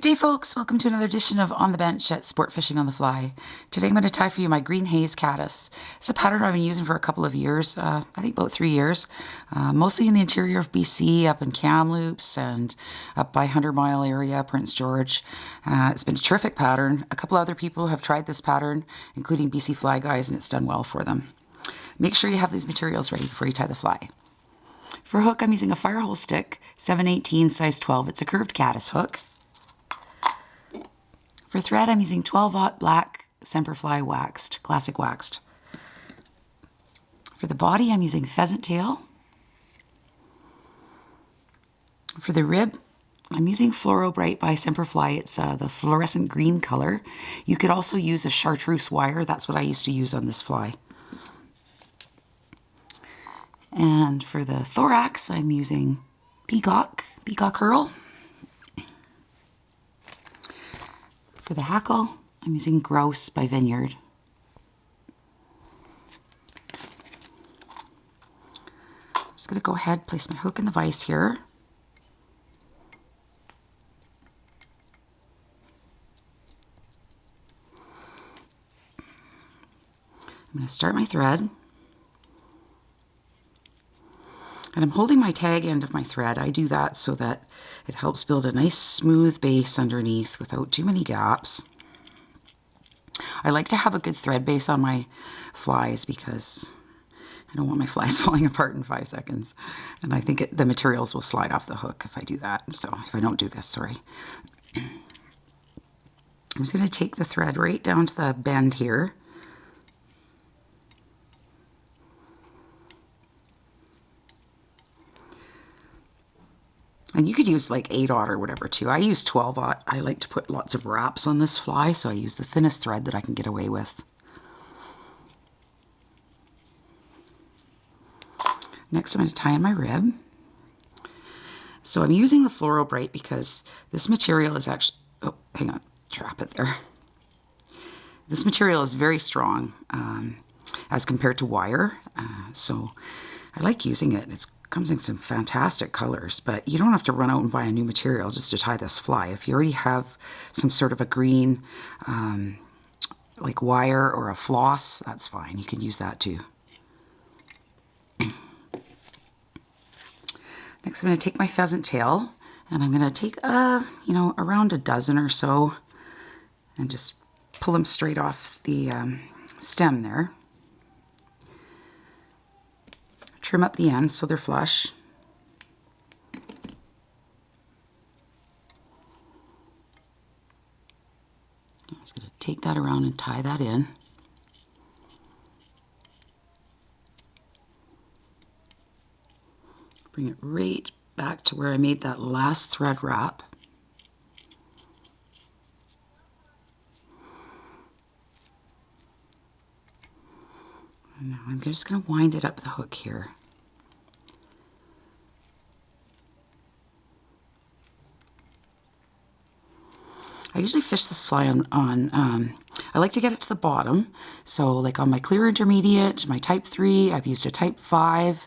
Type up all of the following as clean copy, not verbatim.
day, folks. Welcome to another edition of On the Bench at Sport Fishing on the Fly. Today I'm going to tie for you my green haze caddis. It's a pattern I've been using for a couple of years, I think about 3 years, mostly in the interior of BC, up in Kamloops and up by 100 Mile area, Prince George. It's been a terrific pattern. A couple other people have tried this pattern, including BC Fly Guys, and it's done well for them. Make sure you have these materials ready before you tie the fly. For a hook, I'm using a Firehole stick, 7/18, size 12. It's a curved caddis hook. For thread, I'm using 12/0 black Semperfli waxed, classic waxed. For the body, I'm using pheasant tail. For the rib, I'm using Fluoro Bright by Semperfli. It's the fluorescent green color. You could also use a chartreuse wire. That's what I used to use on this fly. And for the thorax, I'm using Peacock Curl. For the hackle, I'm using Grouse by Vineyard. I'm just going to go ahead, place my hook in the vise here. I'm going to start my thread. And I'm holding my tag end of my thread. I do that so that it helps build a nice smooth base underneath without too many gaps. I like to have a good thread base on my flies because I don't want my flies falling apart in 5 seconds. And I think the materials will slide off the hook if I do that. So if I don't do this, sorry. I'm just going to take the thread right down to the bend here. And you could use like 8/0 or whatever too. I use 12/0. I like to put lots of wraps on this fly, so I use the thinnest thread that I can get away with. Next, I'm going to tie in my rib. So I'm using the Fluoro Bright because this material is actually, oh, hang on, trap it there. This material is very strong as compared to wire, so I like using it. It comes in some fantastic colors, but you don't have to run out and buy a new material just to tie this fly. If you already have some sort of a green like wire or a floss, that's fine. You can use that too. Next, I'm going to take my pheasant tail and I'm going to take around a dozen or so and just pull them straight off the stem there. Trim up the ends so they're flush. I'm just going to take that around and tie that in. Bring it right back to where I made that last thread wrap. And now I'm just going to wind it up the hook here. I usually fish this fly I like to get it to the bottom. So like on my clear intermediate, my type 3, I've used a type 5.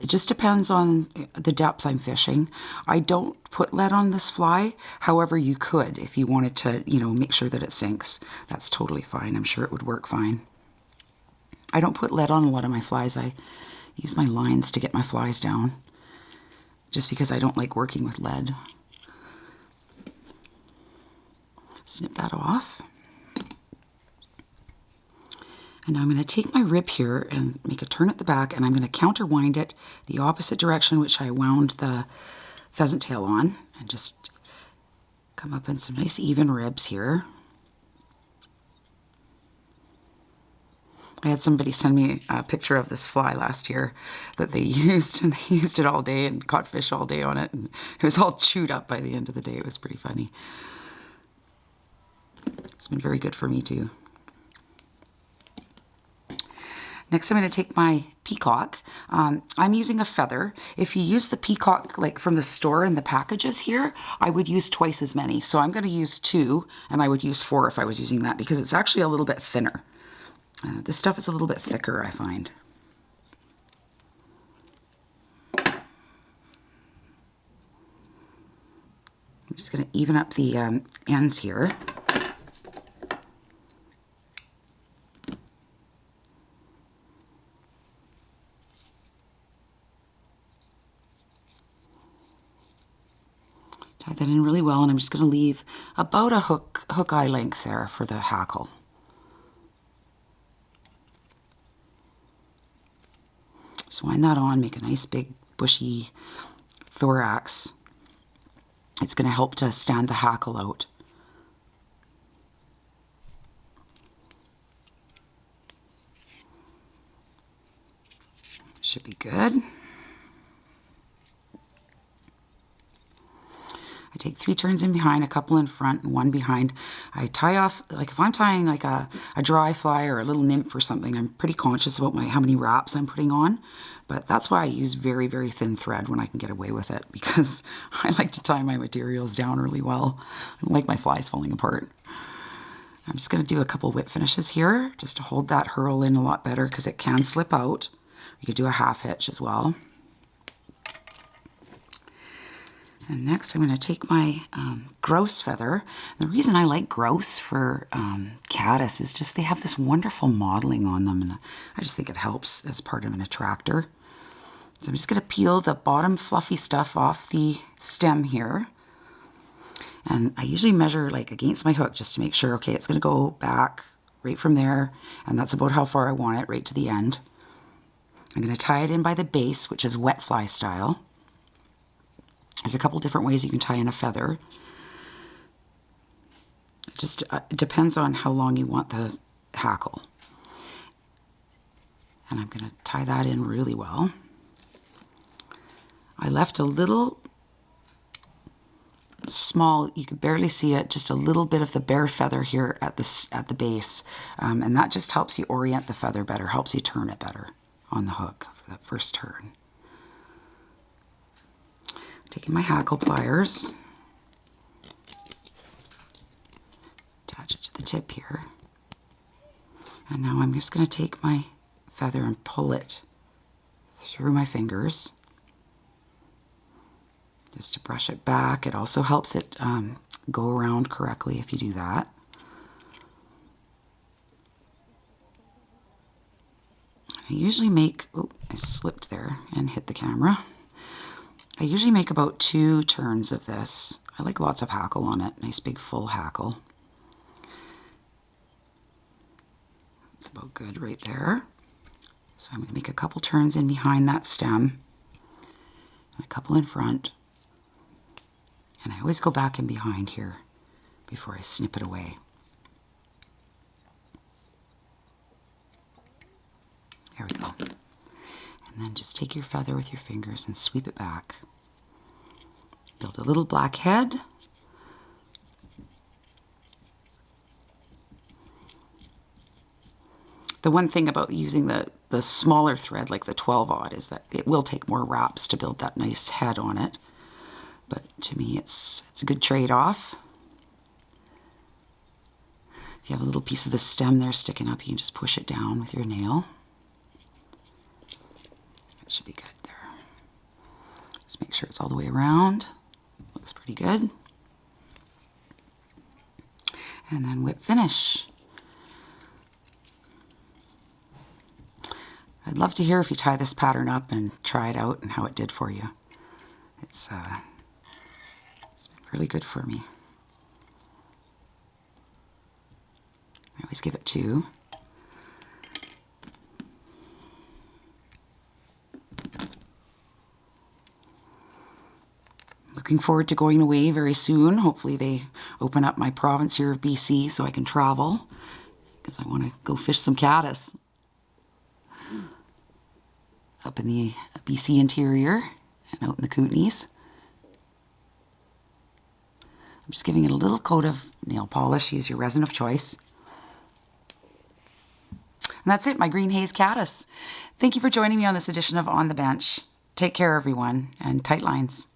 It just depends on the depth I'm fishing. I don't put lead on this fly. However, you could if you wanted to, make sure that it sinks. That's totally fine. I'm sure it would work fine. I don't put lead on a lot of my flies. I use my lines to get my flies down just because I don't like working with lead. Snip that off. And now I'm going to take my rib here and make a turn at the back, and I'm going to counterwind it the opposite direction which I wound the pheasant tail on, and just come up in some nice even ribs here. I had somebody send me a picture of this fly last year that they used, and they used it all day and caught fish all day on it, and it was all chewed up by the end of the day. It was pretty funny. It's been very good for me too. Next, I'm going to take my Peacock. I'm using a feather. If you use the Peacock like from the store in the packages here, I would use twice as many. So I'm going to use 2, and I would use 4 if I was using that because it's actually a little bit thinner. This stuff is a little bit thicker, I find. just going to even up the ends here. Tie that in really well, and I'm just going to leave about a hook eye length there for the hackle. Just wind that on, make a nice big bushy thorax. It's going to help to stand the hackle out. Should be good. I take 3 turns in behind, a couple in front, and 1 behind. I tie off, like if I'm tying like a dry fly or a little nymph or something, I'm pretty conscious about how many wraps I'm putting on. But that's why I use very, very thin thread when I can get away with it, because I like to tie my materials down really well. I don't like my flies falling apart. I'm just going to do a couple whip finishes here just to hold that hurl in a lot better, because it can slip out. You could do a half hitch as well. And next I'm going to take my grouse feather. And the reason I like grouse for caddis is just they have this wonderful modeling on them, and I just think it helps as part of an attractor. So I'm just going to peel the bottom fluffy stuff off the stem here. And I usually measure like against my hook just to make sure, okay, it's going to go back right from there, and that's about how far I want it, right to the end. I'm going to tie it in by the base, which is wet fly style. There's a couple different ways you can tie in a feather. It depends on how long you want the hackle. And I'm going to tie that in really well. I left a little small, you could barely see it, just a little bit of the bare feather here at the base. And that just helps you orient the feather better, helps you turn it better on the hook for that first turn. Taking my hackle pliers, attach it to the tip here, and now I'm just going to take my feather and pull it through my fingers just to brush it back. It also helps it go around correctly if you do that. I usually make, oh, I slipped there and hit the camera. I usually make about 2 turns of this. I like lots of hackle on it, nice big full hackle. That's about good right there. So I'm going to make a couple turns in behind that stem, and a couple in front. And I always go back and behind here before I snip it away. There we go. And then just take your feather with your fingers and sweep it back. Build a little black head. The one thing about using the smaller thread, like the 12-aught, is that it will take more wraps to build that nice head on it. But to me, it's a good trade-off. If you have a little piece of the stem there sticking up, you can just push it down with your nail. That should be good there. Just make sure it's all the way around. Looks pretty good. And then whip finish. I'd love to hear if you tie this pattern up and try it out and how it did for you. It's been really good for me. I always give it 2. Looking forward to going away very soon. Hopefully they open up my province here of BC so I can travel, because I want to go fish some caddis up in the BC interior and out in the Kootenays. I'm just giving it a little coat of nail polish. Use your resin of choice. And that's it, my green haze caddis. Thank you for joining me on this edition of On the Bench. Take care, everyone, and tight lines.